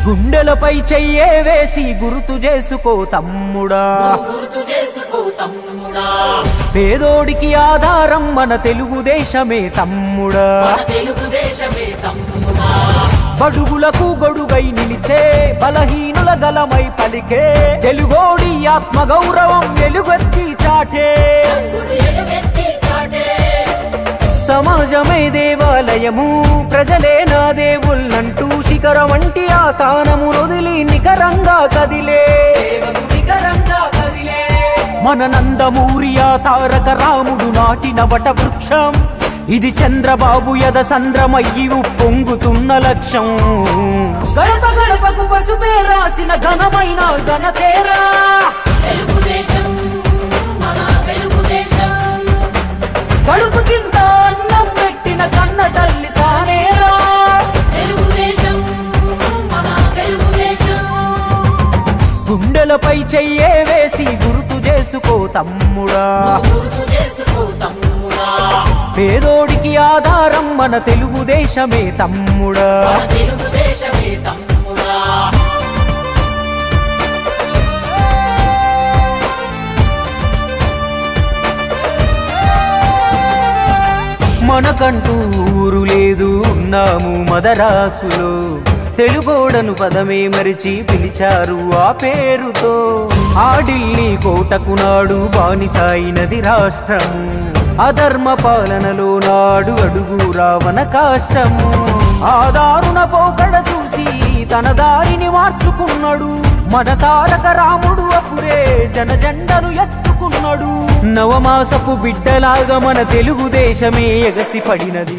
గుండెలపై చెయ్యే వేసి గుర్తు చేసుకో తమ్ముడా, పేదోడికి ఆధారం మన తెలుగుదేశమే తమ్ముడా, బడుగులకు గొడుగై నిలిచే బలహీనుల గలమై పలికే తెలుగోడి ఆత్మ గౌరవం ఎలుగెత్తి చాటే, సమాజమే దేవాలయము ప్రజలే నా దేవుళ్ళంటూ శిఖరం వంటి ఆ స్థానము వదిలి నికరంగా కదిలే మన నందమూరి ఆ తారక రాముడు నాటిన వట వృక్షం, ఇది చంద్రబాబు యద సంద్రమయ్యి పొంగుతున్న లక్ష్యం. గడప గడపకు పసుపే రాసిన ఘనమైన ఘనతేరా తెలుగుదేశం, కడుపు కింద అన్నం పెట్టిన కన్న తల్లి తానేరా తెలుగుదేశం, గుండెలపై చెయ్యే వేసి గుర్తు చేసుకో తమ్ముడా, పేదోడికి ఆధారం మన తెలుగుదేశమే తమ్ముడా. మనకంటూ ఊరు లేదు ఉన్నాము మదరాసులో, తెలుగోడను పదమే మరిచి పిలిచారు ఆ పేరుతో, ఆ ఢిల్లీ కోటకు నాడు బానిసాయినది రాష్ట్రము, అధర్మ పాలనలో నాడు అడుగు రావణ కాష్టము, ఆ దారుణ పోకడ చూసి తన దారిని మార్చుకున్నాడు మన తారక రాముడు, అప్పుడే జనజెండను ఎత్తుకున్నాడు, నవమాసపు బిడ్డలాగా మన తెలుగుదేశమే ఎగసి పడినది.